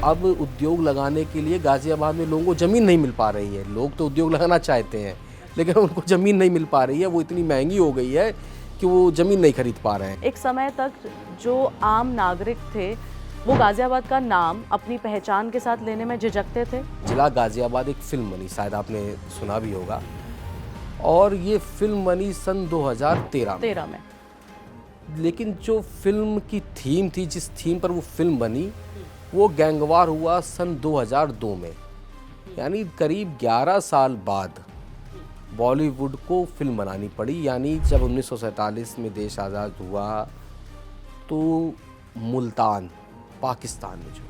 अब उद्योग लगाने के लिए गाज़ियाबाद में लोगों को ज़मीन नहीं मिल पा रही है। लोग तो उद्योग लगाना चाहते हैं, लेकिन उनको ज़मीन नहीं मिल पा रही है। वो इतनी महंगी हो गई है कि वो ज़मीन नहीं खरीद पा रहे हैं। एक समय तक जो आम नागरिक थे वो गाज़ियाबाद का नाम अपनी पहचान के साथ लेने में झिझकते थे। जिला गाज़ियाबाद एक फ़िल्म बनी, शायद आपने सुना भी होगा, और ये फिल्म बनी सन 2013 में। लेकिन जो फिल्म की थीम थी, जिस थीम पर वो फिल्म बनी, वो गैंगवार हुआ सन 2002 में। यानी करीब 11 साल बाद बॉलीवुड को फिल्म बनानी पड़ी। यानी जब 1947 में देश आज़ाद हुआ तो मुल्तान, पाकिस्तान में, जो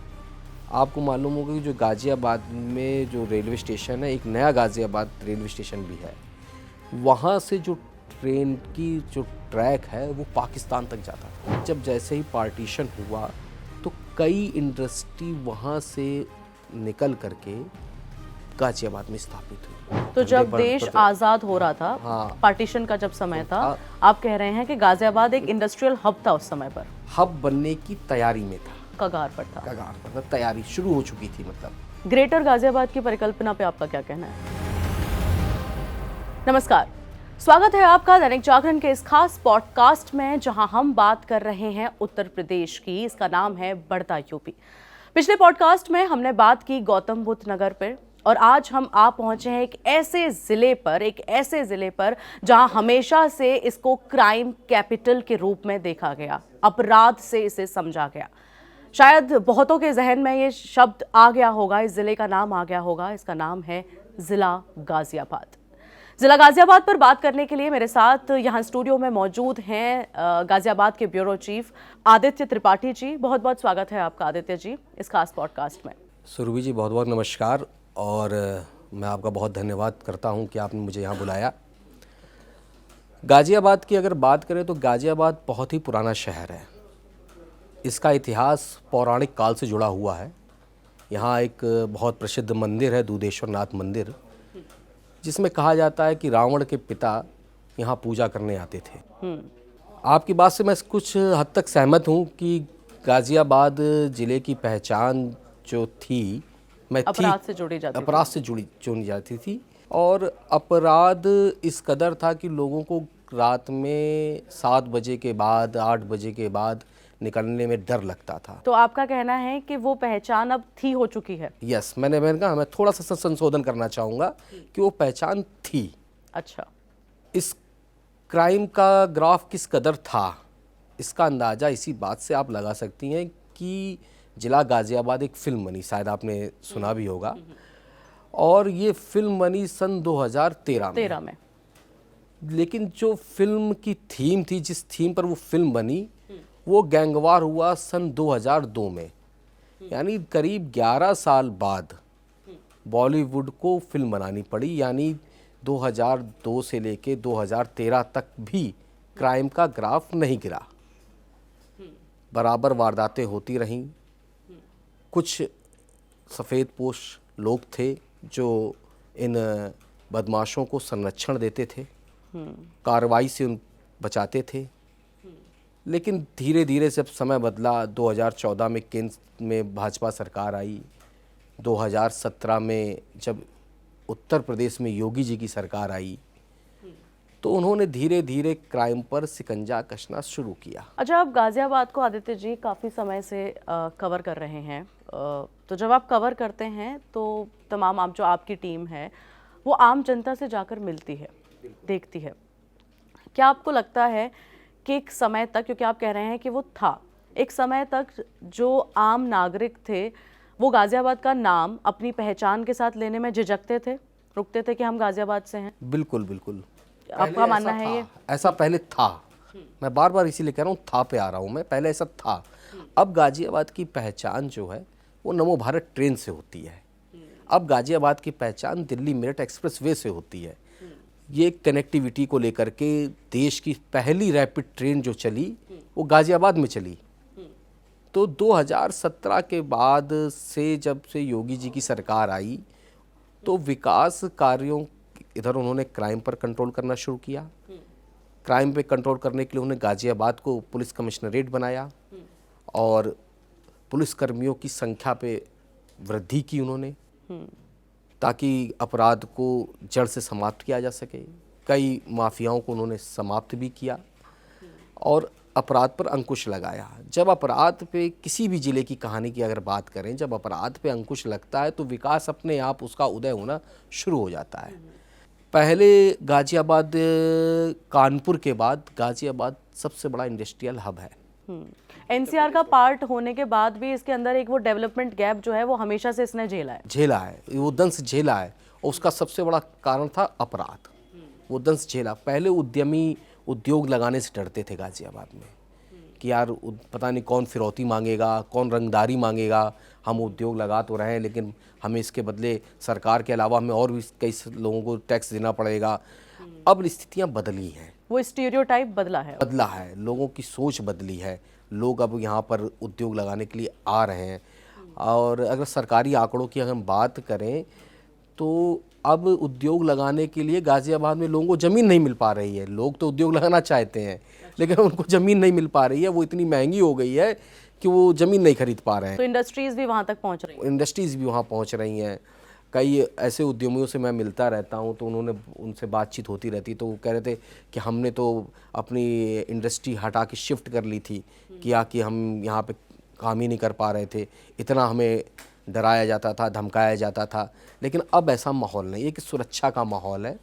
आपको मालूम होगा कि जो गाज़ियाबाद में जो रेलवे स्टेशन है, एक नया गाज़ियाबाद रेलवे स्टेशन भी है, वहाँ से जो ट्रेन की जो ट्रैक है वो पाकिस्तान तक जाता था। जब जैसे ही पार्टीशन हुआ तो कई इंडस्ट्री वहाँ से निकल करके गाज़ियाबाद में स्थापित हुई। तो जब देश आज़ाद हो रहा था, हाँ, पार्टीशन का जब समय था, आप कह रहे हैं कि गाज़ियाबाद एक इंडस्ट्रियल हब था उस समय पर। हब बनने की तैयारी में था, कगार पर था। कगार पर था, तैयारी शुरू हो चुकी थी। मतलब ग्रेटर गाज़ियाबाद की परिकल्पना पे आपका क्या कहना है? नमस्कार, स्वागत है आपका दैनिक जागरण के इस खास पॉडकास्ट में, जहां हम बात कर रहे हैं उत्तर प्रदेश की। इसका नाम है बढ़ता यूपी। पिछले पॉडकास्ट में हमने बात की गौतम बुद्ध नगर पर, और आज हम आ पहुंचे हैं एक ऐसे ज़िले पर जहां हमेशा से इसको क्राइम कैपिटल के रूप में देखा गया, अपराध से इसे समझा गया। शायद बहुतों के जहन में ये शब्द आ गया होगा, इस ज़िले का नाम आ गया होगा। इसका नाम है ज़िला गाज़ियाबाद। ज़िला गाज़ियाबाद पर बात करने के लिए मेरे साथ यहाँ स्टूडियो में मौजूद हैं गाज़ियाबाद के ब्यूरो चीफ आदित्य त्रिपाठी जी। बहुत बहुत स्वागत है आपका आदित्य जी इस खास पॉडकास्ट में। सुरभि जी, बहुत बहुत नमस्कार, और मैं आपका बहुत धन्यवाद करता हूं कि आपने मुझे यहाँ बुलाया। गाज़ियाबाद की अगर बात करें तो गाज़ियाबाद बहुत ही पुराना शहर है। इसका इतिहास पौराणिक काल से जुड़ा हुआ है। यहाँ एक बहुत प्रसिद्ध मंदिर है, दूधेश्वर नाथ मंदिर, जिसमें कहा जाता है कि रावण के पिता यहाँ पूजा करने आते थे। आपकी बात से मैं कुछ हद तक सहमत हूँ कि गाज़ियाबाद ज़िले की पहचान जो थी, अपराध से जुड़ी जाती थी, और अपराध इस कदर था कि लोगों को रात में 7 बजे के बाद, 8 बजे के बाद निकलने में डर लगता था। तो आपका कहना है कि वो पहचान अब थी हो चुकी है? यस, मैंने कहा, मैं थोड़ा सा संशोधन करना चाहूँगा कि वो पहचान थी। अच्छा, इस क्राइम का ग्राफ किस कदर था, इसका अंदाज़ा इसी बात से आप लगा सकती हैं कि जिला गाज़ियाबाद एक फ़िल्म बनी, शायद आपने सुना भी होगा, और ये फिल्म बनी सन 2013 में। लेकिन जो फिल्म की थीम थी, जिस थीम पर वो फिल्म बनी, वो गैंगवार हुआ सन 2002 में। यानी करीब 11 साल बाद बॉलीवुड को फिल्म बनानी पड़ी। यानी 2002 से लेके 2013 तक भी क्राइम का ग्राफ नहीं गिरा, बराबर वारदातें होती रहीं। कुछ सफ़ेद पोश लोग थे जो इन बदमाशों को संरक्षण देते थे, कार्रवाई से उन बचाते थे। लेकिन धीरे धीरे जब समय बदला, 2014 में केंद्र में भाजपा सरकार आई, 2017 में जब उत्तर प्रदेश में योगी जी की सरकार आई, तो उन्होंने धीरे धीरे क्राइम पर शिकंजा कसना शुरू किया। अच्छा, आप गाज़ियाबाद को आदित्य जी काफ़ी समय से कवर कर रहे हैं, तो जब आप कवर करते हैं तो तमाम जो आपकी टीम है वो आम जनता से जाकर मिलती है, देखती है। क्या आपको लगता है कि एक समय तक, क्योंकि आप कह रहे हैं कि वो था, एक समय तक जो आम नागरिक थे वो गाज़ियाबाद का नाम अपनी पहचान के साथ लेने में झिझकते थे, रुकते थे कि हम गाज़ियाबाद से हैं? बिल्कुल बिल्कुल, आपका मानना है ये? ऐसा पहले था। मैं बार बार इसीलिए कह रहा हूँ, था पे आ रहा हूँ मैं, पहले ऐसा था। अब गाज़ियाबाद की पहचान जो है वो नमो भारत ट्रेन से होती है। अब गाज़ियाबाद की पहचान दिल्ली मेरठ एक्सप्रेसवे से होती है। ये कनेक्टिविटी को लेकर के देश की पहली रैपिड ट्रेन जो चली वो गाज़ियाबाद में चली। तो 2017 के बाद से, जब से योगी जी की सरकार आई, तो विकास कार्यों, इधर उन्होंने क्राइम पर कंट्रोल करना शुरू किया। क्राइम पे कंट्रोल करने के लिए उन्होंने गाज़ियाबाद को पुलिस कमिश्नरेट बनाया और पुलिसकर्मियों की संख्या पे वृद्धि की उन्होंने, ताकि अपराध को जड़ से समाप्त किया जा सके। कई माफियाओं को उन्होंने समाप्त भी किया और अपराध पर अंकुश लगाया। जब अपराध पे किसी भी ज़िले की कहानी की अगर बात करें, जब अपराध पे अंकुश लगता है तो विकास अपने आप उसका उदय होना शुरू हो जाता है। पहले गाज़ियाबाद, कानपुर के बाद गाज़ियाबाद सबसे बड़ा इंडस्ट्रियल हब है। एनसीआर का पार्ट होने के बाद भी इसके अंदर एक वो डेवलपमेंट गैप जो है वो हमेशा से इसने झेला है, वो दंश झेला है। और उसका सबसे बड़ा कारण था अपराध। वो दंश झेला। पहले उद्यमी उद्योग लगाने से डरते थे गाज़ियाबाद में कि यार पता नहीं कौन फिरौती मांगेगा, कौन रंगदारी मांगेगा। हम उद्योग लगा तो रहे हैं लेकिन हमें इसके बदले सरकार के अलावा हमें और भी कई लोगों को टैक्स देना पड़ेगा। अब स्थितियां बदली हैं, वो स्टीरियोटाइप बदला है, लोगों की सोच बदली है। लोग अब यहाँ पर उद्योग लगाने के लिए आ रहे हैं। और अगर सरकारी आंकड़ों की अगर हम बात करें तो अब उद्योग लगाने के लिए गाज़ियाबाद में लोगों को ज़मीन नहीं मिल पा रही है। लोग तो उद्योग लगाना चाहते हैं लेकिन उनको ज़मीन नहीं मिल पा रही है। वो इतनी महंगी हो गई है कि वो ज़मीन नहीं खरीद पा रहे हैं। तो इंडस्ट्रीज़ भी वहाँ तक पहुँच रही हैं। कई ऐसे उद्यमियों से मैं मिलता रहता हूँ तो उनसे बातचीत होती रहती, तो वो कह रहे थे कि हमने तो अपनी इंडस्ट्री हटा के शिफ्ट कर ली थी कि हम यहाँ पे काम ही नहीं कर पा रहे थे। इतना हमें डराया जाता था, धमकाया जाता था। लेकिन अब ऐसा माहौल नहीं है कि सुरक्षा का माहौल है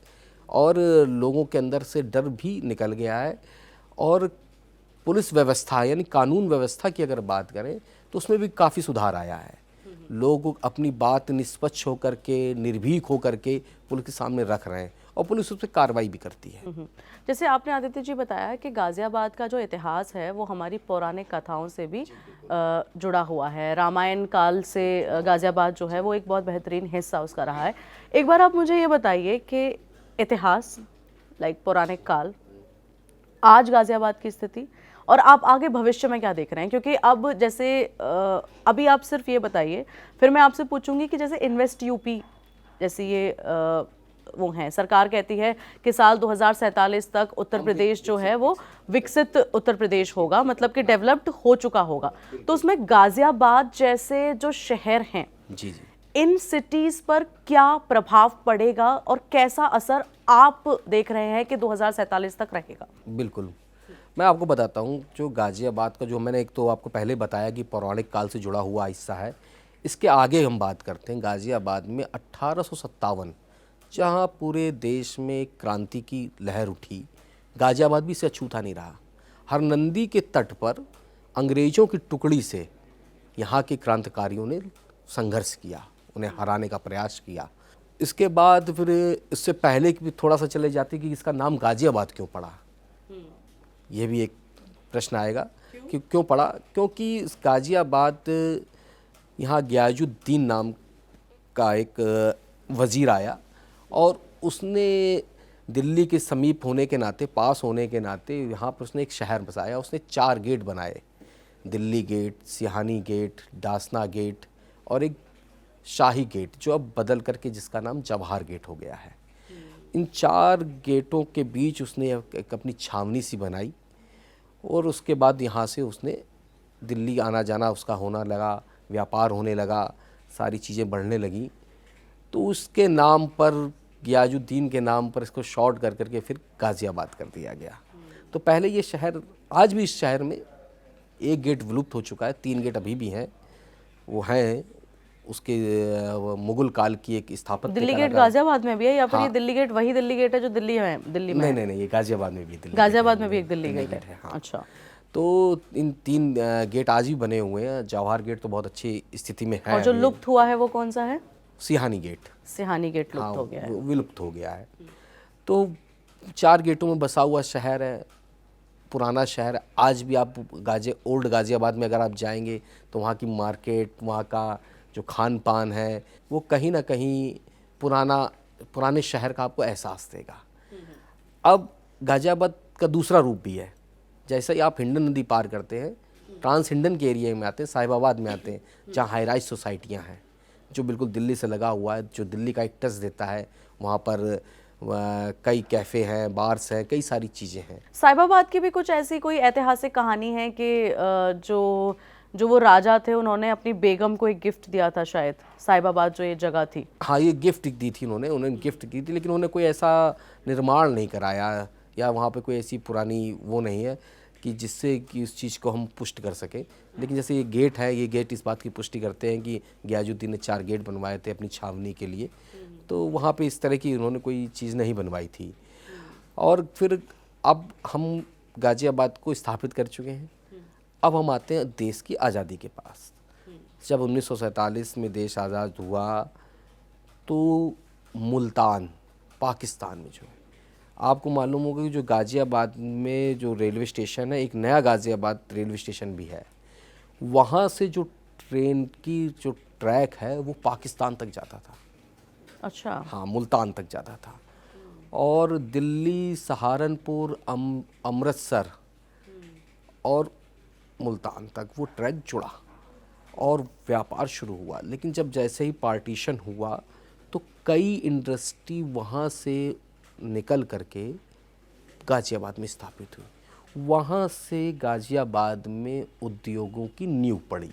और लोगों के अंदर से डर भी निकल गया है। और पुलिस व्यवस्था यानी कानून व्यवस्था की अगर बात करें तो उसमें भी काफ़ी सुधार आया है। लोग अपनी बात निष्पक्ष होकर के, निर्भीक होकर के पुलिस के सामने रख रहे हैं और पुलिस उस पर कार्रवाई भी करती है। जैसे आपने आदित्य जी बताया कि गाज़ियाबाद का जो इतिहास है वो हमारी पौराणिक कथाओं से भी जुड़ा हुआ है। रामायण काल से गाज़ियाबाद जो है वो एक बहुत बेहतरीन हिस्सा उसका रहा है। एक बार आप मुझे ये बताइए कि इतिहास पौराणिक काल, आज गाज़ियाबाद की स्थिति और आप आगे भविष्य में क्या देख रहे हैं? क्योंकि अब जैसे अभी आप सिर्फ ये बताइए, फिर मैं आपसे पूछूंगी कि जैसे इन्वेस्ट यूपी जैसे ये वो हैं, सरकार कहती है कि साल 2047 तक उत्तर प्रदेश जो है वो विकसित उत्तर प्रदेश होगा, मतलब कि डेवलप्ड हो चुका होगा। तो उसमें गाज़ियाबाद जैसे जो शहर हैं, जी, इन सिटीज़ पर क्या प्रभाव पड़ेगा और कैसा असर आप देख रहे हैं कि 2047 तक रहेगा? बिल्कुल, मैं आपको बताता हूँ। जो गाज़ियाबाद का, जो मैंने एक तो आपको पहले बताया कि पौराणिक काल से जुड़ा हुआ हिस्सा है, इसके आगे हम बात करते हैं। गाज़ियाबाद में 1857 जहाँ पूरे देश में क्रांति की लहर उठी, गाज़ियाबाद भी इससे अछूता नहीं रहा। हरनंदी के तट पर अंग्रेज़ों की टुकड़ी से यहाँ के क्रांतिकारियों ने संघर्ष किया, उन्हें हराने का प्रयास किया। इसके बाद फिर इससे पहले भी थोड़ा सा चले जाते कि इसका नाम गाज़ियाबाद क्यों पड़ा, ये भी एक प्रश्न आएगा कि क्यों पड़ा। क्योंकि गाज़ियाबाद, यहाँ गियाजुद्दीन नाम का एक वज़ीर आया और उसने दिल्ली के समीप होने के नाते, पास होने के नाते यहाँ पर उसने एक शहर बसाया। उसने 4 गेट बनाए, Delhi gate, Sihani gate, Dasna gate और एक शाही गेट, जो अब बदल करके जिसका नाम जवाहर गेट हो गया है। इन 4 गेटों के बीच उसने एक अपनी छावनी सी बनाई और उसके बाद यहाँ से उसने दिल्ली आना जाना उसका होना लगा, व्यापार होने लगा, सारी चीज़ें बढ़ने लगी। तो उसके नाम पर, गियाजुद्दीन के नाम पर इसको शॉर्ट कर करके फिर गाज़ियाबाद कर दिया गया। तो पहले ये शहर, आज भी इस शहर में एक गेट विलुप्त हो चुका है, 3 गेट अभी भी हैं। वो हैं उसके मुगल काल की एक स्थापत्य। दिल्ली गेट गाज़ियाबाद में भी है या फिर ये हाँ। दिल्ली गेट वही दिल्ली गेट है जो दिल्ली में? नहीं, ये गाज़ियाबाद में भी, गाज़ियाबाद में भी एक दिल्ली गेट है। हाँ। अच्छा, तो इन 3 गेट आज भी बने हुए हैं। जवाहर गेट तो बहुत अच्छी स्थिति में है। और जो लुप्त हुआ है वो कौन सा है? सिहानी गेट। सिहानी गेट लुप्त हो गया है, विलुप्त हो गया है। तो 4 गेटों में बसा हुआ शहर है, पुराना शहर। आज भी आप ओल्ड गाज़ियाबाद में अगर आप जाएंगे तो वहाँ की मार्केट, वहाँ का जो खान पान है, वो कहीं ना कहीं पुराने शहर का आपको एहसास देगा। अब गाज़ियाबाद का दूसरा रूप भी है। जैसे ही आप हिंडन नदी पार करते हैं, ट्रांस हिंडन के एरिया में आते हैं, साहिबाबाद में आते हैं, जहाँ हाई राइज सोसाइटियाँ हैं, जो बिल्कुल दिल्ली से लगा हुआ है, जो दिल्ली का एक टच देता है। वहाँ पर कई कैफ़े हैं, बार्स हैं, कई सारी चीज़ें हैं। साहिबाबाद की भी कुछ ऐसी कोई ऐतिहासिक कहानी है कि जो जो वो राजा थे उन्होंने अपनी बेगम को एक गिफ्ट दिया था शायद, साहिबाबाद जो ये जगह थी। हाँ, ये गिफ्ट दी थी उन्होंने गिफ्ट की थी, लेकिन उन्होंने कोई ऐसा निर्माण नहीं कराया या वहाँ पे कोई ऐसी पुरानी वो नहीं है कि जिससे कि उस चीज़ को हम पुष्ट कर सकें। लेकिन जैसे ये गेट है, ये गेट इस बात की पुष्टि करते हैं कि गयाजुद्दीन ने 4 गेट बनवाए थे अपनी छावनी के लिए, तो वहाँ पे इस तरह की उन्होंने कोई चीज़ नहीं बनवाई थी। और फिर अब हम गाज़ियाबाद को स्थापित कर चुके हैं। अब हम आते हैं देश की आज़ादी के पास। जब 1947 में देश आज़ाद हुआ तो मुल्तान पाकिस्तान में जो है, आपको मालूम होगा कि जो गाज़ियाबाद में जो रेलवे स्टेशन है, एक नया गाज़ियाबाद रेलवे स्टेशन भी है, वहाँ से जो ट्रेन की जो ट्रैक है वो पाकिस्तान तक जाता था। अच्छा। हाँ, मुल्तान तक जाता था। और दिल्ली, सहारनपुर, अमृतसर और मुल्तान तक वो ट्रैक जुड़ा और व्यापार शुरू हुआ। लेकिन जब जैसे ही पार्टीशन हुआ तो कई इंडस्ट्री वहाँ से निकल करके गाज़ियाबाद में स्थापित हुई। वहाँ से गाज़ियाबाद में उद्योगों की नींव पड़ी।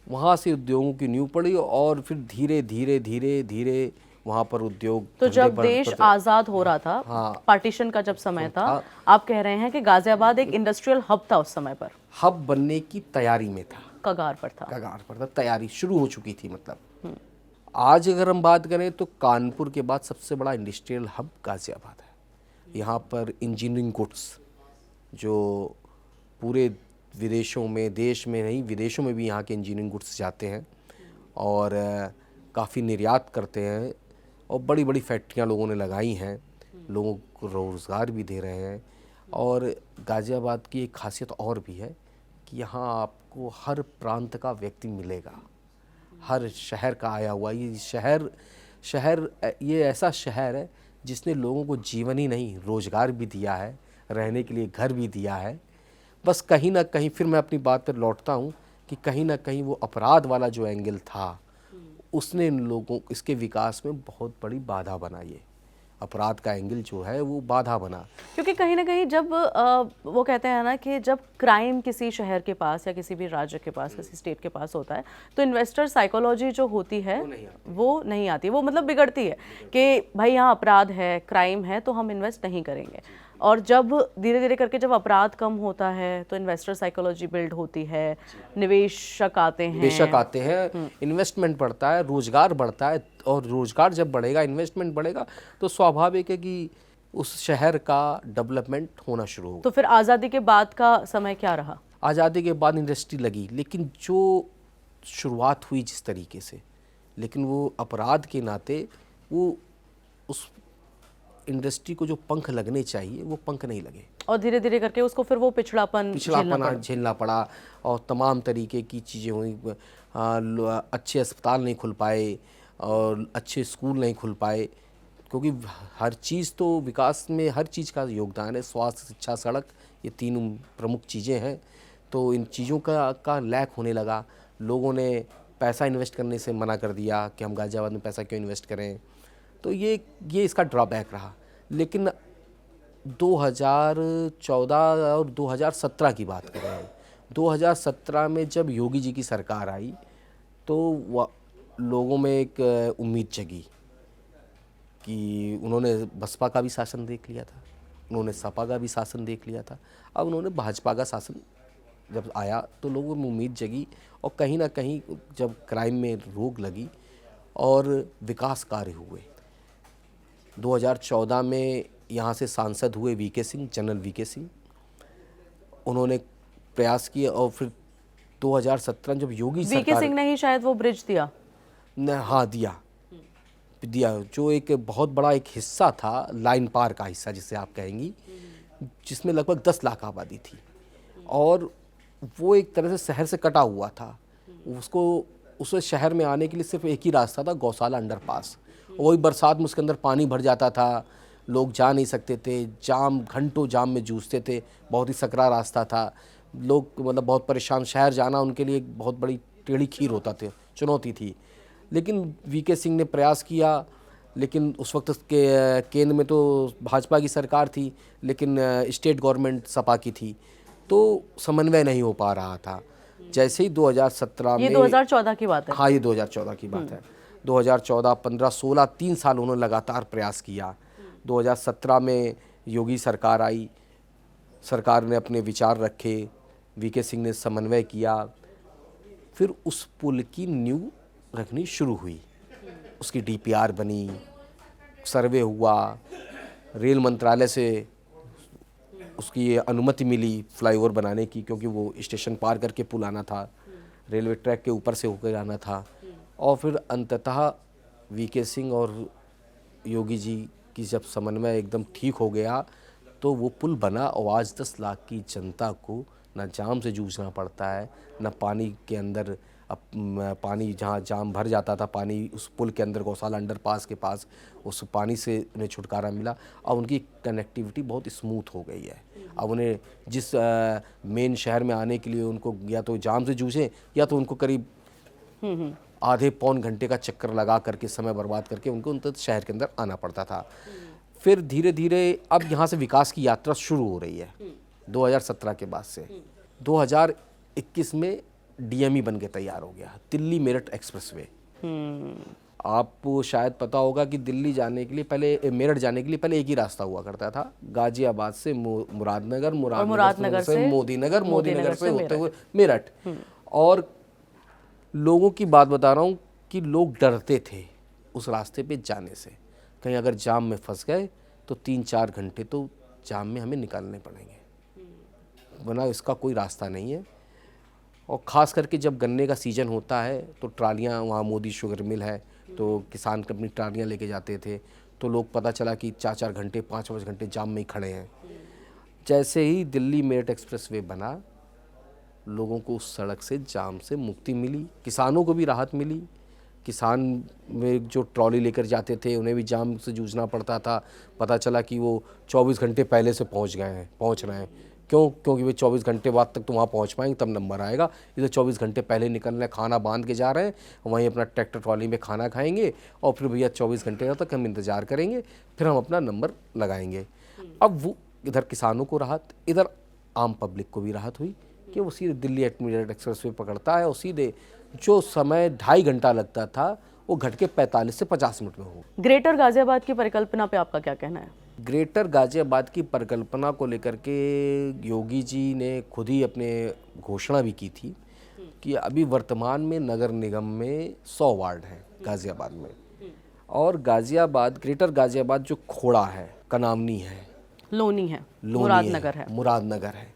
वहाँ से उद्योगों की नींव पड़ी और फिर धीरे धीरे धीरे धीरे वहाँ पर उद्योग। तो जब देश आज़ाद हो रहा था, हाँ, पार्टीशन का जब समय था, आप कह रहे हैं कि गाज़ियाबाद एक इंडस्ट्रियल हब था उस समय पर, हब बनने की तैयारी में था, कगार पर था। कगार पर था, तैयारी शुरू हो चुकी थी। मतलब आज अगर हम बात करें तो कानपुर के बाद सबसे बड़ा इंडस्ट्रियल हब गाज़ियाबाद है। यहाँ पर इंजीनियरिंग गुड्स जो पूरे विदेशों में, देश में नहीं विदेशों में भी यहाँ के इंजीनियरिंग गुड्स जाते हैं और काफ़ी निर्यात करते हैं और बड़ी बड़ी फैक्ट्रियाँ लोगों ने लगाई हैं, लोगों को रोज़गार भी दे रहे हैं। और गाज़ियाबाद की एक खासियत और भी है कि यहाँ आपको हर प्रांत का व्यक्ति मिलेगा, हर शहर का आया हुआ। ये शहर ये ऐसा शहर है जिसने लोगों को जीवन ही नहीं, रोज़गार भी दिया है, रहने के लिए घर भी दिया है। बस कहीं ना कहीं फिर मैं अपनी बात पर लौटता हूँ कि कहीं ना कहीं वो अपराध वाला जो एंगल था उसने इन लोगों, इसके विकास में बहुत बड़ी बाधा बनाई है। अपराध का एंगल जो है वो बाधा बना, क्योंकि कहीं ना कहीं जब वो कहते हैं ना कि जब क्राइम किसी शहर के पास या किसी भी राज्य के पास, किसी स्टेट के पास होता है तो इन्वेस्टर साइकोलॉजी जो होती है वो नहीं आती, वो मतलब बिगड़ती है कि भाई यहाँ अपराध है, क्राइम है, तो हम इन्वेस्ट नहीं करेंगे। और जब धीरे धीरे करके जब अपराध कम होता है तो इन्वेस्टर साइकोलॉजी बिल्ड होती है, निवेशक आते हैं, इन्वेस्टमेंट बढ़ता है, रोजगार बढ़ता है, और रोजगार जब बढ़ेगा, इन्वेस्टमेंट बढ़ेगा, तो स्वाभाविक है कि उस शहर का डेवलपमेंट होना शुरू होगा। तो फिर आज़ादी के बाद का समय क्या रहा? आज़ादी के बाद इंडस्ट्री लगी, लेकिन जो शुरुआत हुई जिस तरीके से, लेकिन वो अपराध के नाते वो उस इंडस्ट्री को जो पंख लगने चाहिए वो पंख नहीं लगे, और धीरे धीरे करके उसको फिर वो पिछड़ापन झेलना पड़ा और तमाम तरीके की चीज़ें हुई। अच्छे अस्पताल नहीं खुल पाए और अच्छे स्कूल नहीं खुल पाए, क्योंकि हर चीज़ तो विकास में हर चीज़ का योगदान है। स्वास्थ्य, शिक्षा, सड़क, ये 3 प्रमुख चीज़ें हैं। तो इन चीज़ों का लैक होने लगा। लोगों ने पैसा इन्वेस्ट करने से मना कर दिया कि हम गाज़ियाबाद में पैसा क्यों इन्वेस्ट करें। तो ये इसका ड्रॉबैक रहा। लेकिन 2014 और 2017 की बात कर रहे हैं, 2017 में जब योगी जी की सरकार आई तो लोगों में एक उम्मीद जगी कि उन्होंने बसपा का भी शासन देख लिया था, उन्होंने सपा का भी शासन देख लिया था, अब उन्होंने भाजपा का शासन जब आया तो लोगों में उम्मीद जगी। और कहीं ना कहीं जब क्राइम में रोक लगी और विकास कार्य हुए, 2014 में यहाँ से सांसद हुए V K Singh, general V K Singh, उन्होंने प्रयास किए। और फिर 2017 जब योगी सरकार, वीके सिंह ने ही शायद वो ब्रिज दिया, हाँ दिया, जो एक बहुत बड़ा एक हिस्सा था, लाइन पार का हिस्सा जिसे आप कहेंगी, जिसमें लगभग 10 लाख आबादी थी और वो एक तरह से शहर से कटा हुआ था। उसको उस शहर में आने के लिए सिर्फ एक ही रास्ता था, गौशाला अंडरपास। वही बरसात में उसके अंदर पानी भर जाता था, लोग जा नहीं सकते थे, घंटों जाम में जूझते थे, बहुत ही सकरा रास्ता था, लोग मतलब बहुत परेशान, शहर जाना उनके लिए एक बहुत बड़ी टेढ़ी खीर होता थे, चुनौती थी। लेकिन वीके सिंह ने प्रयास किया, लेकिन उस वक्त के केंद्र में तो भाजपा की सरकार थी, लेकिन स्टेट गवर्नमेंट सपा की थी। तो समन्वय नहीं हो पा रहा था। जैसे ही 2017 ये में, 2014 की बात है। हाँ ये 2014 की बात है, 2014, 15, 16 3 साल उन्होंने लगातार प्रयास किया। 2017 में योगी सरकार आई, सरकार ने अपने विचार रखे, वीके सिंह ने समन्वय किया, फिर उस पुल की नींव रखनी शुरू हुई, उसकी डीपीआर बनी, सर्वे हुआ, रेल मंत्रालय से उसकी अनुमति मिली फ्लाईओवर बनाने की, क्योंकि वो स्टेशन पार करके पुल आना था, रेलवे ट्रैक के ऊपर से होकर आना था। और फिर अंततः वीके सिंह और योगी जी की जब समन्वय एकदम ठीक हो गया तो वो पुल बना, और आज 10 लाख की जनता को न जाम से जूझना पड़ता है, न पानी के अंदर पानी जहाँ जाम भर जाता था, पानी उस पुल के अंदर गौशाला अंडरपास के पास उस पानी से उन्हें छुटकारा मिला। अब उनकी कनेक्टिविटी बहुत स्मूथ हो गई है। अब उन्हें जिस मेन शहर में आने के लिए उनको या तो जाम से जूझें, या तो उनको करीब आधे पौन घंटे का चक्कर लगा करके, समय बर्बाद करके उनको उन तक शहर के अंदर आना पड़ता था। फिर धीरे धीरे अब यहाँ से विकास की यात्रा शुरू हो रही है 2017 के बाद से। 2021 में डीएमई बन के तैयार हो गया, दिल्ली मेरठ एक्सप्रेसवे। आपको शायद पता होगा कि दिल्ली जाने के लिए पहले, मेरठ जाने के लिए पहले एक ही रास्ता हुआ करता था, गाजियाबाद से मुरादनगर, मुरादनगर से मोदीनगर, मोदीनगर से होते हुए मेरठ। और लोगों की बात बता रहा हूँ कि लोग डरते थे उस रास्ते पे जाने से, कहीं अगर जाम में फंस गए तो 3-4 घंटे तो जाम में हमें निकालने पड़ेंगे, वरना इसका कोई रास्ता नहीं है। और ख़ास करके जब गन्ने का सीज़न होता है तो ट्रालियाँ, वहाँ मोदी शुगर मिल है तो किसान अपनी ट्रालियाँ लेके जाते थे, तो लोग पता चला कि 4-4 घंटे 5-5 घंटे जाम में ही खड़े हैं। जैसे ही दिल्ली मेरठ एक्सप्रेसवे बना, लोगों को उस सड़क से, जाम से मुक्ति मिली, किसानों को भी राहत मिली। किसान में जो ट्रॉली लेकर जाते थे उन्हें भी जाम से जूझना पड़ता था, पता चला कि वो 24 घंटे पहले से पहुंच रहे हैं। क्यों? क्योंकि वे 24 घंटे बाद तक तो वहाँ पहुँच पाएंगे तब नंबर आएगा। इधर 24 घंटे पहले निकलना है, खाना बांध के जा रहे हैं, वहीं अपना ट्रैक्टर ट्रॉली में खाना खाएंगे और फिर भैया 24 घंटे तक हम इंतज़ार करेंगे, फिर हम अपना नंबर लगाएंगे। अब वो इधर किसानों को राहत, इधर आम पब्लिक को भी राहत हुई कि वो सीधे दिल्ली मेरठ एक्सप्रेसवे पकड़ता है और सीधे जो समय 2.5 घंटा लगता था वो घट के 45 से 50 मिनट में हो। ग्रेटर गाजियाबाद की परिकल्पना पे आपका क्या कहना है? ग्रेटर गाजियाबाद की परिकल्पना को लेकर के योगी जी ने खुद ही अपने घोषणा भी की थी कि अभी वर्तमान में नगर निगम में 100 वार्ड हैं गाजियाबाद में, और गाजियाबाद, ग्रेटर गाजियाबाद जो खोड़ा है, कनावनी है, लोनी है, मुरादनगर है, मुरादनगर है,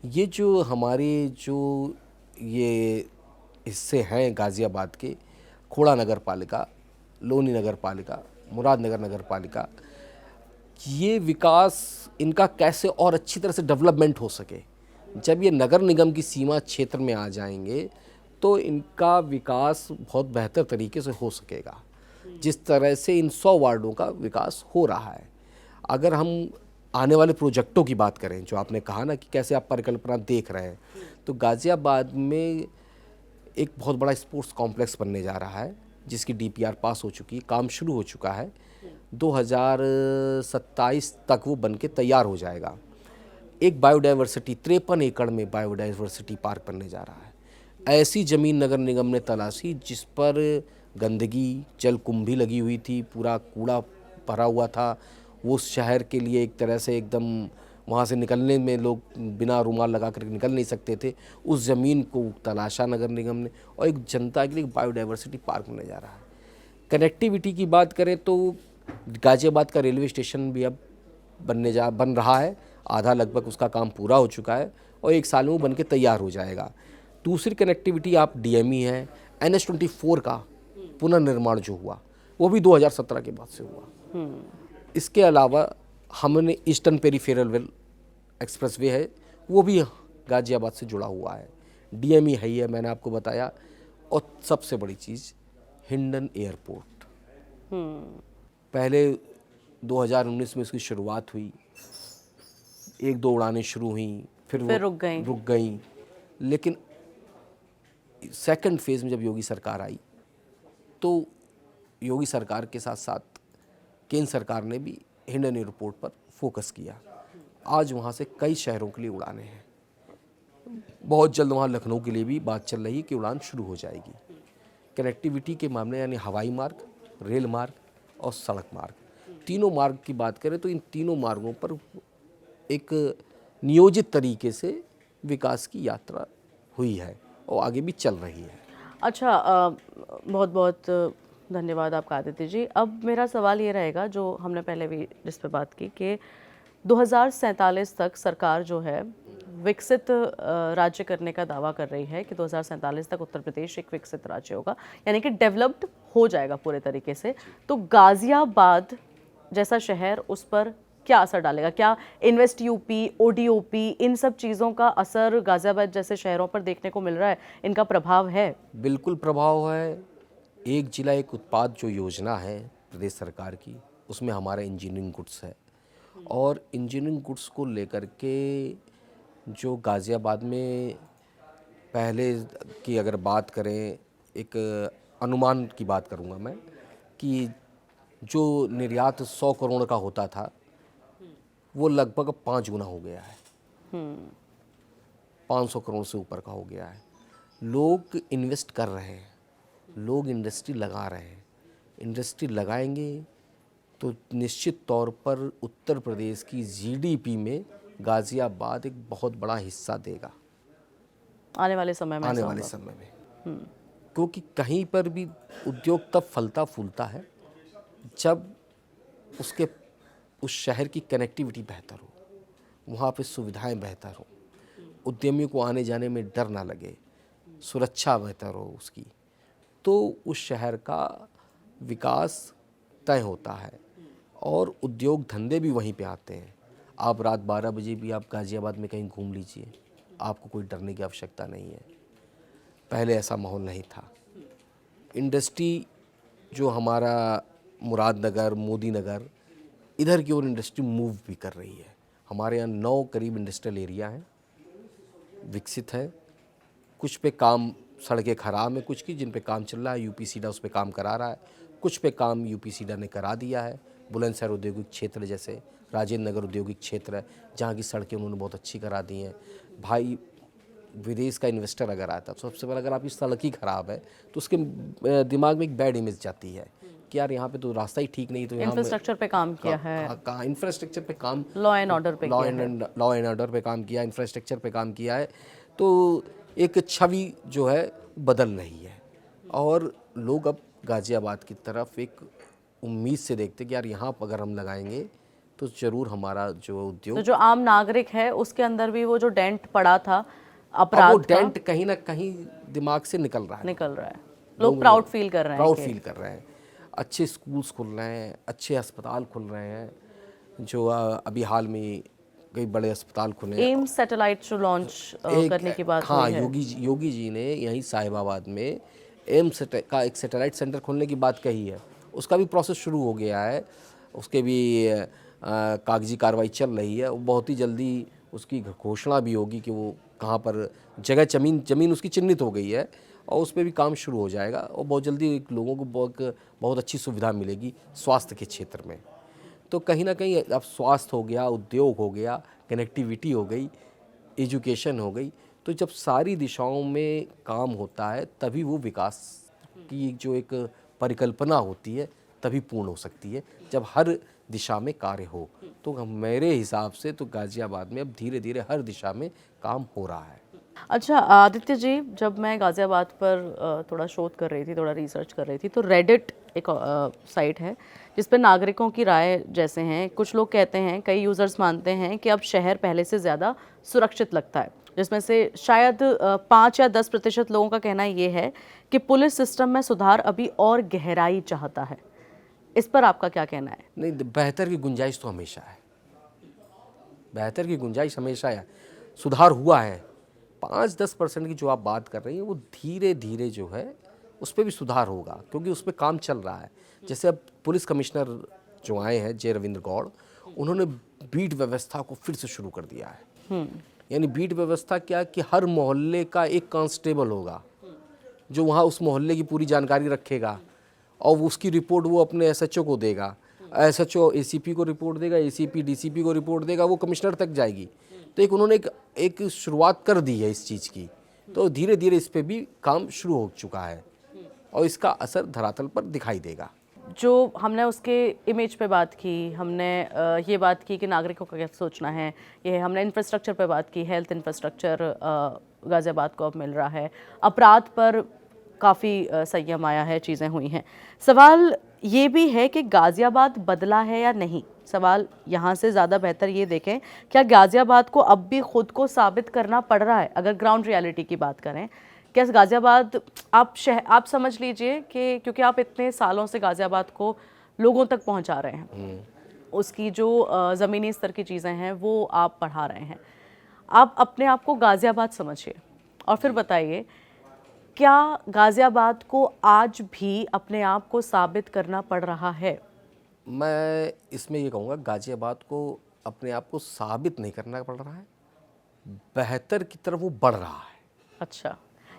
ये जो हमारे जो ये हिस्से हैं गाजियाबाद के, खोड़ा नगर पालिका, लोनी नगर पालिका, मुरादनगर नगर पालिका, ये विकास इनका कैसे और अच्छी तरह से डेवलपमेंट हो सके। जब ये नगर निगम की सीमा क्षेत्र में आ जाएंगे तो इनका विकास बहुत बेहतर तरीके से हो सकेगा, जिस तरह से इन 100 वार्डों का विकास हो रहा है। अगर हम आने वाले प्रोजेक्टों की बात करें, जो आपने कहा ना कि कैसे आप परिकल्पना देख रहे हैं, तो गाजियाबाद में एक बहुत बड़ा स्पोर्ट्स कॉम्प्लेक्स बनने जा रहा है, जिसकी डीपीआर पास हो चुकी है, काम शुरू हो चुका है। 2027 तक वो बन के तैयार हो जाएगा। एक बायोडाइवर्सिटी 53 एकड़ में बायोडाइवर्सिटी पार्क बनने जा रहा है। ऐसी ज़मीन नगर निगम ने तलाशी जिस पर गंदगी, जलकुंभी लगी हुई थी, पूरा कूड़ा भरा हुआ था, वो शहर के लिए एक तरह से एकदम, वहाँ से निकलने में लोग बिना रुमाल लगा कर निकल नहीं सकते थे। उस ज़मीन को तलाशा नगर निगम ने और एक जनता के लिए बायोडाइवर्सिटी पार्क बनने जा रहा है। कनेक्टिविटी की बात करें तो गाजियाबाद का रेलवे स्टेशन भी अब बन रहा है, आधा लगभग उसका काम पूरा हो चुका है और 1 साल में वो बन के तैयार हो जाएगा। दूसरी कनेक्टिविटी आप डीएमई है, NH-24 का पुनर्निर्माण जो हुआ वो भी 2017 के बाद से हुआ। इसके अलावा हमने ईस्टर्न पेरीफेरल एक्सप्रेसवे है, वो भी गाजियाबाद से जुड़ा हुआ है। डीएमई है ही है, मैंने आपको बताया। और सबसे बड़ी चीज़ हिंडन एयरपोर्ट। पहले 2019 में इसकी शुरुआत हुई, 1-2 उड़ानें शुरू हुई, फिर रुक गई। लेकिन सेकंड फेज़ में जब योगी सरकार आई तो योगी सरकार के साथ साथ केंद्र सरकार ने भी हिंडन एयरपोर्ट पर फोकस किया। आज वहाँ से कई शहरों के लिए उड़ानें हैं। बहुत जल्द वहाँ लखनऊ के लिए भी बात चल रही है कि उड़ान शुरू हो जाएगी। कनेक्टिविटी के मामले यानी हवाई मार्ग, रेल मार्ग और सड़क मार्ग, तीनों मार्ग की बात करें तो इन तीनों मार्गों पर एक नियोजित तरीके से विकास की यात्रा हुई है और आगे भी चल रही है। अच्छा, बहुत बहुत धन्यवाद आपका आदित्य जी। अब मेरा सवाल ये रहेगा, जो हमने पहले भी जिस पे बात की, कि 2047 तक सरकार जो है विकसित राज्य करने का दावा कर रही है कि 2047 तक उत्तर प्रदेश एक विकसित राज्य होगा, यानी कि डेवलप्ड हो जाएगा पूरे तरीके से। तो गाजियाबाद जैसा शहर, उस पर क्या असर डालेगा? क्या इन्वेस्ट यूपी, ओडीओपी, इन सब चीज़ों का असर गाजियाबाद जैसे शहरों पर देखने को मिल रहा है? इनका प्रभाव है? बिल्कुल प्रभाव है। एक जिला एक उत्पाद जो योजना है प्रदेश सरकार की, उसमें हमारा इंजीनियरिंग गुड्स है और इंजीनियरिंग गुड्स को लेकर के जो गाज़ियाबाद में पहले की अगर बात करें, एक अनुमान की बात करूंगा मैं, कि जो निर्यात 100 करोड़ का होता था वो लगभग 5 गुना हो गया है, 500 करोड़ से ऊपर का हो गया है। लोग इन्वेस्ट कर रहे हैं, लोग इंडस्ट्री लगा रहे हैं। इंडस्ट्री लगाएंगे तो निश्चित तौर पर उत्तर प्रदेश की जीडीपी में गाज़ियाबाद एक बहुत बड़ा हिस्सा देगा आने वाले समय में। आने वाले समय में, क्योंकि कहीं पर भी उद्योग तब फलता फूलता है जब उसके उस शहर की कनेक्टिविटी बेहतर हो, वहाँ पे सुविधाएं बेहतर हो, उद्यमियों को आने जाने में डर ना लगे, सुरक्षा बेहतर हो उसकी, तो उस शहर का विकास तय होता है और उद्योग धंधे भी वहीं पे आते हैं। आप रात 12 बजे भी आप गाज़ियाबाद में कहीं घूम लीजिए, आपको कोई डरने की आवश्यकता नहीं है। पहले ऐसा माहौल नहीं था। इंडस्ट्री जो हमारा मुरादनगर, मोदी नगर, इधर की ओर इंडस्ट्री मूव भी कर रही है। हमारे यहाँ 9 करीब इंडस्ट्रियल एरिया हैं, विकसित है। कुछ पे काम, सड़कें खराब हैं कुछ की, जिन पे काम चल रहा है, यूपी सीडा उस पे काम करा रहा है। कुछ पे काम यूपी सीडा ने करा दिया है। बुलंदशहर औद्योगिक क्षेत्र जैसे राजेंद्र नगर औद्योगिक क्षेत्र है, जहाँ की सड़कें उन्होंने बहुत अच्छी करा दी हैं। भाई, विदेश का इन्वेस्टर अगर आता है तो सबसे पहले अगर आपकी सड़क ही ख़राब है तो उसके दिमाग में एक बैड इमेज जाती है कि यार यहाँ पे तो रास्ता ही ठीक नहीं, तो यहाँ इंफ्रास्ट्रक्चर पे काम किया है, इंफ्रास्ट्रक्चर पे काम, लॉ एंड ऑर्डर पे लॉ एंड ऑर्डर पे काम किया, इंफ्रास्ट्रक्चर पे काम किया है, तो एक छवि जो है बदल रही है और लोग अब गाज़ियाबाद की तरफ एक उम्मीद से देखते कि यार यहाँ पर अगर हम लगाएंगे तो ज़रूर हमारा जो उद्योग, तो जो आम नागरिक है उसके अंदर भी वो जो डेंट पड़ा था अपराध वो डेंट कहीं ना कहीं दिमाग से निकल रहा है। लोग प्राउड फील कर रहे हैं, प्राउड फील कर रहे हैं। अच्छे स्कूल्स खुल रहे हैं, अच्छे अस्पताल खुल रहे हैं, जो अभी हाल में कई बड़े अस्पताल खुले हैं। एम्स सैटेलाइट जो लॉन्च करने की बात हाँ, हुई है। योगी जी ने यहीं साहिबाबाद में एम्स का एक सैटेलाइट सेंटर खोलने की बात कही है। उसका भी प्रोसेस शुरू हो गया है, उसके भी कागजी कार्रवाई चल रही है। बहुत ही जल्दी उसकी घोषणा भी होगी कि वो कहाँ पर जगह, ज़मीन उसकी चिन्हित हो गई है और उस पर भी काम शुरू हो जाएगा और बहुत जल्दी लोगों को बहुत अच्छी सुविधा मिलेगी स्वास्थ्य के क्षेत्र में। तो कहीं ना कहीं अब स्वास्थ्य हो गया, उद्योग हो गया, कनेक्टिविटी हो गई, एजुकेशन हो गई, तो जब सारी दिशाओं में काम होता है तभी वो विकास की जो एक परिकल्पना होती है तभी पूर्ण हो सकती है, जब हर दिशा में कार्य हो। तो मेरे हिसाब से तो गाज़ियाबाद में अब धीरे धीरे हर दिशा में काम हो रहा है। अच्छा आदित्य जी, जब मैं गाज़ियाबाद पर थोड़ा शोध कर रही थी, थोड़ा रिसर्च कर रही थी, तो रेडिट एक साइट है जिस पर नागरिकों की राय जैसे हैं। कुछ लोग कहते हैं, कई यूज़र्स मानते हैं कि अब शहर पहले से ज़्यादा सुरक्षित लगता है, जिसमें से शायद 5 या 10% लोगों का कहना ये है कि पुलिस सिस्टम में सुधार अभी और गहराई चाहता है। इस पर आपका क्या कहना है? नहीं, बेहतर की गुंजाइश तो हमेशा है, बेहतर की गुंजाइश हमेशा है। सुधार हुआ है, 5-10% की जो आप बात कर रही हैं वो धीरे धीरे जो है उस पर भी सुधार होगा, क्योंकि उस पर काम चल रहा है। जैसे अब पुलिस कमिश्नर जो आए हैं जे रविंद्र गौड़, उन्होंने बीट व्यवस्था को फिर से शुरू कर दिया है। यानी बीट व्यवस्था क्या कि हर मोहल्ले का एक कांस्टेबल होगा जो वहाँ उस मोहल्ले की पूरी जानकारी रखेगा और उसकी रिपोर्ट वो अपने एसएचओ को देगा, एसएचओ एसीपी को रिपोर्ट देगा, एसीपी डीसीपी को रिपोर्ट देगा, वो कमिश्नर तक जाएगी। तो एक उन्होंने एक शुरुआत कर दी है इस चीज़ की, तो धीरे धीरे इस पे भी काम शुरू हो चुका है और इसका असर धरातल पर दिखाई देगा। जो हमने उसके इमेज पे बात की, हमने ये बात की कि नागरिकों का क्या सोचना है, ये हमने इंफ्रास्ट्रक्चर पे बात की, हेल्थ इंफ्रास्ट्रक्चर गाज़ियाबाद को अब मिल रहा है, अपराध पर काफ़ी संयम आया है, चीज़ें हुई हैं। सवाल ये भी है कि गाज़ियाबाद बदला है या नहीं। सवाल यहाँ से ज़्यादा बेहतर ये देखें, क्या गाज़ियाबाद को अब भी खुद को साबित करना पड़ रहा है? अगर ग्राउंड रियलिटी की बात करें, क्या गाज़ियाबाद आप समझ लीजिए कि क्योंकि आप इतने सालों से गाज़ियाबाद को लोगों तक पहुँचा रहे हैं, उसकी जो ज़मीनी स्तर की चीज़ें हैं वो आप बढ़ा रहे हैं। आप अपने आप को गाज़ियाबाद समझिए और फिर बताइए, क्या गाज़ियाबाद को आज भी अपने आप को साबित करना पड़ रहा है? मैं इसमें ये कहूँगा, गाज़ियाबाद को अपने आप को साबित नहीं करना पड़ रहा है, बेहतर की तरफ वो बढ़ रहा है। अच्छा,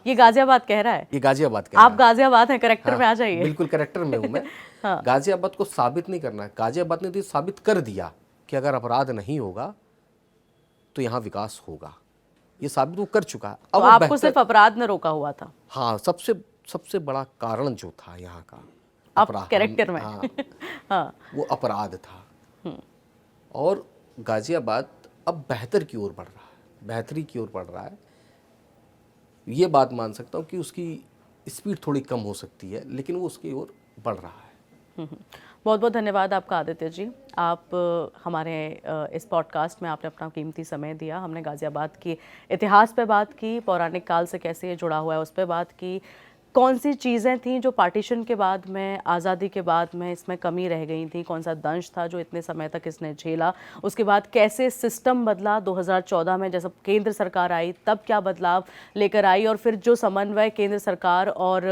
ये गाज़ियाबाद कह रहा है? ये गाज़ियाबाद कह रहा आप है। गाज़ियाबाद हैं, करेक्टर हाँ, में आ जाइए। बिल्कुल करेक्टर में हूँ मैं। हाँ। गाज़ियाबाद को साबित नहीं करना है, गाज़ियाबाद ने तो साबित कर दिया कि अगर अपराध नहीं होगा तो यहाँ विकास होगा। ये साबित वो कर चुका है। तो वो आपको सिर्फ अपराध ने रोका हुआ था? हाँ, सबसे बड़ा कारण जो था यहाँ का आप अपराध, कैरेक्टर में। हाँ, हाँ। वो अपराध था। और गाज़ियाबाद अब बेहतर की ओर बढ़ रहा है, बेहतरी की ओर बढ़ रहा है। ये बात मान सकता हूँ कि उसकी स्पीड थोड़ी कम हो सकती है, लेकिन वो उसकी ओर बढ़ रहा है। बहुत बहुत धन्यवाद आपका आदित्य जी। आप हमारे इस पॉडकास्ट में आपने अपना कीमती समय दिया। हमने गाज़ियाबाद के इतिहास पे बात की, पौराणिक काल से कैसे ये जुड़ा हुआ है उस पे बात की, कौन सी चीज़ें थीं जो पार्टीशन के बाद में, आज़ादी के बाद में इसमें कमी रह गई थी, कौन सा दंश था जो इतने समय तक इसने झेला, उसके बाद कैसे सिस्टम बदला 2014 में जब केंद्र सरकार आई तब क्या बदलाव लेकर आई, और फिर जो समन्वय केंद्र सरकार और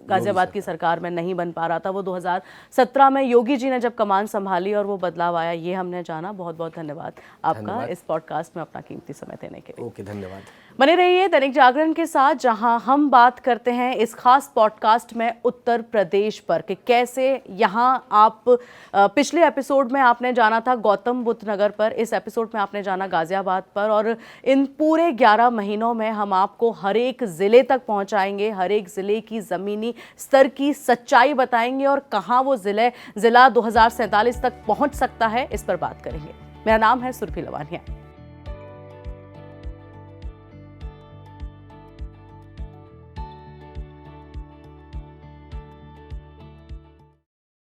गाज़ियाबाद की सरकार में नहीं बन पा रहा था वो 2017 में योगी जी ने जब कमान संभाली और वो बदलाव आया, ये हमने जाना। बहुत बहुत धन्यवाद आपका इस पॉडकास्ट में अपना कीमती समय देने के लिए। ओके, धन्यवाद। बने रहिए दैनिक जागरण के साथ, जहां हम बात करते हैं इस खास पॉडकास्ट में उत्तर प्रदेश पर कि कैसे यहां आप पिछले एपिसोड में आपने जाना था गौतम बुद्ध नगर पर, इस एपिसोड में आपने जाना गाज़ियाबाद पर, और इन पूरे 11 महीनों में हम आपको हर एक ज़िले तक पहुंचाएंगे, हर एक ज़िले की ज़मीनी स्तर की सच्चाई बताएंगे और कहां वो ज़िला 2047 तक पहुंच सकता है, इस पर बात करेंगे। मेरा नाम है सुरभि लवानिया।